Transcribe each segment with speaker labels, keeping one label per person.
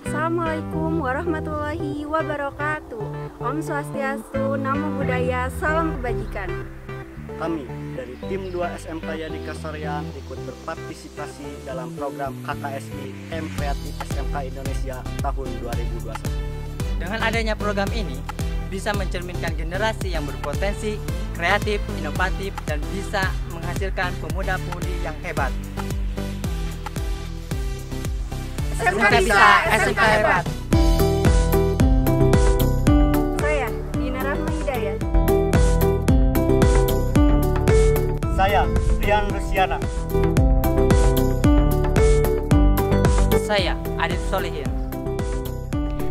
Speaker 1: Assalamualaikum warahmatullahi wabarakatuh. Om Swastiastu, Namo Buddhaya, salam kebajikan.
Speaker 2: Kami dari tim 2 SMK Yadi Kasaryan ikut berpartisipasi dalam program KKSI M Kreatif SMK Indonesia tahun 2021.
Speaker 3: Dengan adanya program ini, bisa mencerminkan generasi yang berpotensi, kreatif, inovatif, dan bisa menghasilkan pemuda-pemudi yang hebat.
Speaker 1: SMK bisa, SMK hebat. Saya, Dina Rahma Hidayat.
Speaker 2: Saya, Rian Rusiana.
Speaker 3: Saya, Adit Solihin.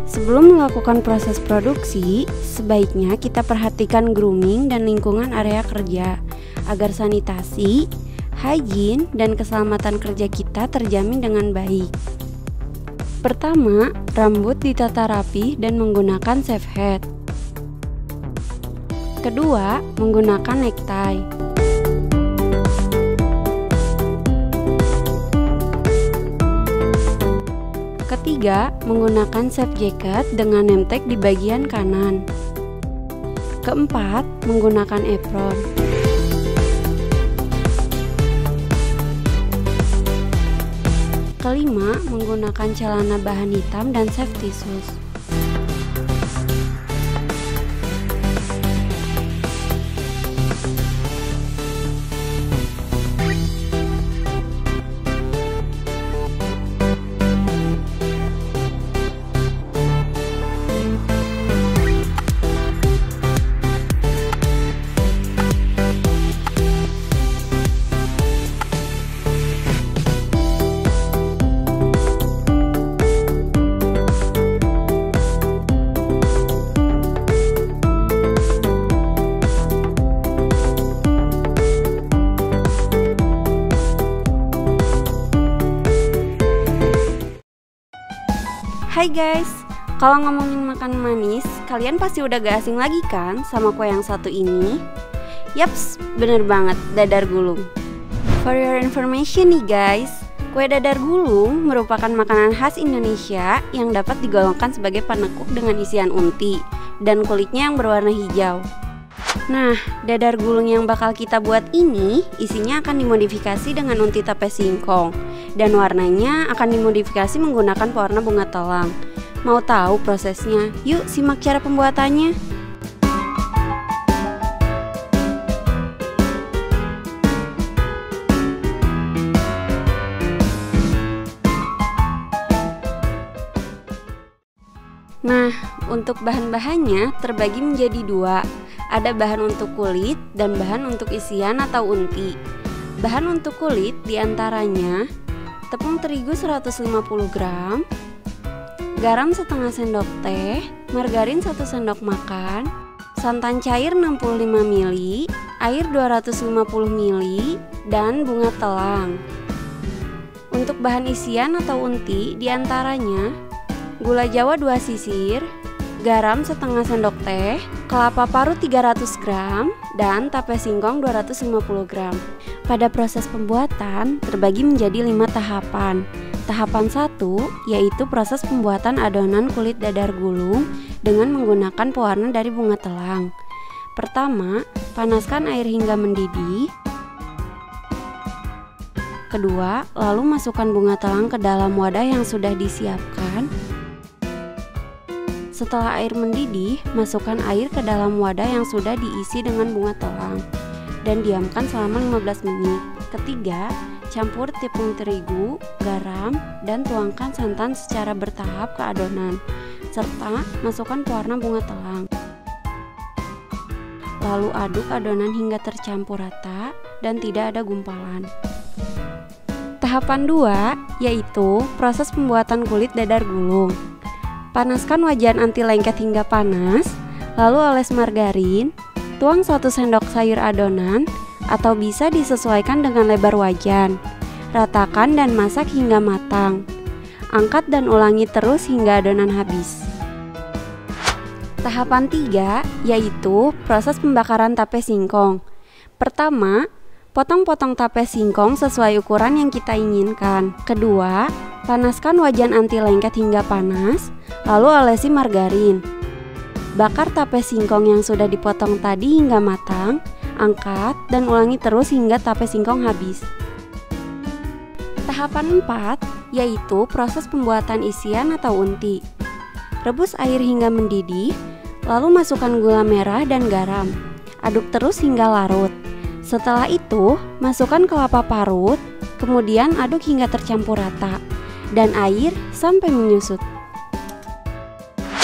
Speaker 1: Sebelum melakukan proses produksi, sebaiknya kita perhatikan grooming dan lingkungan area kerja agar sanitasi, hygiene, dan keselamatan kerja kita terjamin dengan baik. Pertama, rambut ditata rapi dan menggunakan shave head. Kedua, menggunakan necktie. Ketiga, menggunakan shave jacket dengan name tag di bagian kanan. Keempat, menggunakan apron. Kelima, menggunakan celana bahan hitam dan safety shoes. Hai guys, kalau ngomongin makan manis, kalian pasti udah gak asing lagi kan sama kue yang satu ini? Yaps, bener banget, dadar gulung. For your information nih guys, kue dadar gulung merupakan makanan khas Indonesia yang dapat digolongkan sebagai panekuk dengan isian unti dan kulitnya yang berwarna hijau. Nah, dadar gulung yang bakal kita buat ini isinya akan dimodifikasi dengan unti tape singkong dan warnanya akan dimodifikasi menggunakan pewarna bunga telang. Mau tahu prosesnya? Yuk simak cara pembuatannya. Nah, untuk bahan-bahannya terbagi menjadi dua. Ada bahan untuk kulit dan bahan untuk isian atau unti. Bahan untuk kulit diantaranya tepung terigu 150 gram, garam setengah sendok teh, margarin 1 sendok makan, santan cair 65 ml, air 250 ml, dan bunga telang. Untuk bahan isian atau unti diantaranya gula jawa 2 sisir, garam setengah sendok teh, kelapa parut 300 gram, dan tape singkong 250 gram. Pada proses pembuatan terbagi menjadi 5 tahapan. Tahapan 1 yaitu proses pembuatan adonan kulit dadar gulung dengan menggunakan pewarna dari bunga telang. Pertama, panaskan air hingga mendidih. Kedua, lalu masukkan bunga telang ke dalam wadah yang sudah disiapkan. Setelah air mendidih, masukkan air ke dalam wadah yang sudah diisi dengan bunga telang dan diamkan selama 15 menit. Ketiga, campur tepung terigu, garam, dan tuangkan santan secara bertahap ke adonan, serta masukkan pewarna bunga telang. Lalu aduk adonan hingga tercampur rata dan tidak ada gumpalan. Tahapan 2 yaitu proses pembuatan kulit dadar gulung. Panaskan wajan anti lengket hingga panas, lalu oles margarin, tuang 1 sendok sayur adonan atau bisa disesuaikan dengan lebar wajan. Ratakan dan masak hingga matang. Angkat dan ulangi terus hingga adonan habis. Tahapan 3 yaitu proses pembakaran tape singkong. Pertama, potong-potong tape singkong sesuai ukuran yang kita inginkan. Kedua, panaskan wajan anti lengket hingga panas, lalu olesi margarin. Bakar tape singkong yang sudah dipotong tadi hingga matang, angkat dan ulangi terus hingga tape singkong habis. Tahapan 4 yaitu proses pembuatan isian atau unti. Rebus air hingga mendidih, lalu masukkan gula merah dan garam. Aduk terus hingga larut. Setelah itu, masukkan kelapa parut, kemudian aduk hingga tercampur rata, dan air sampai menyusut.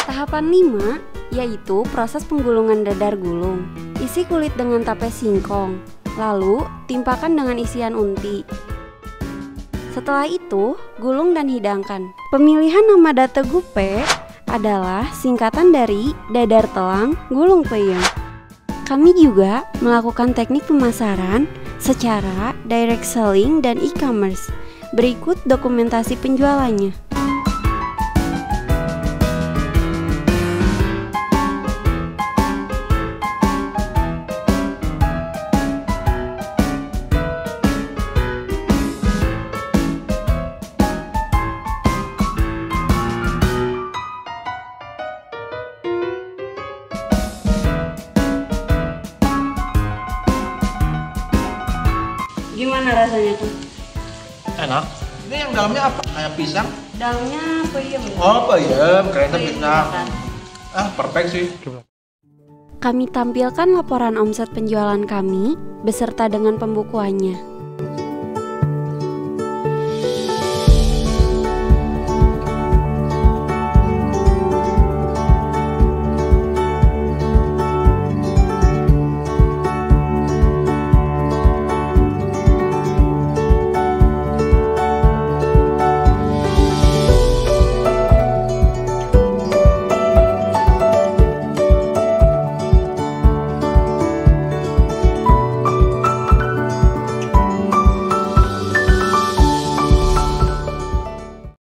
Speaker 1: Tahapan 5 yaitu proses penggulungan dadar gulung. Isi kulit dengan tape singkong, lalu timpakan dengan isian unti. Setelah itu, gulung dan hidangkan. Pemilihan nama date gupe adalah singkatan dari dadar telang gulung peyem. Kami juga melakukan teknik pemasaran secara direct selling dan e-commerce. Berikut dokumentasi penjualannya. Gimana rasanya tuh?
Speaker 4: Enak. Ini yang dalamnya apa? Kayak pisang?
Speaker 1: Dalamnya peyem.
Speaker 4: Oh, peyem, keren
Speaker 1: Peyem
Speaker 4: pisang.
Speaker 1: kan?
Speaker 4: Perfect sih.
Speaker 1: Kami tampilkan laporan omset penjualan kami beserta dengan pembukuannya.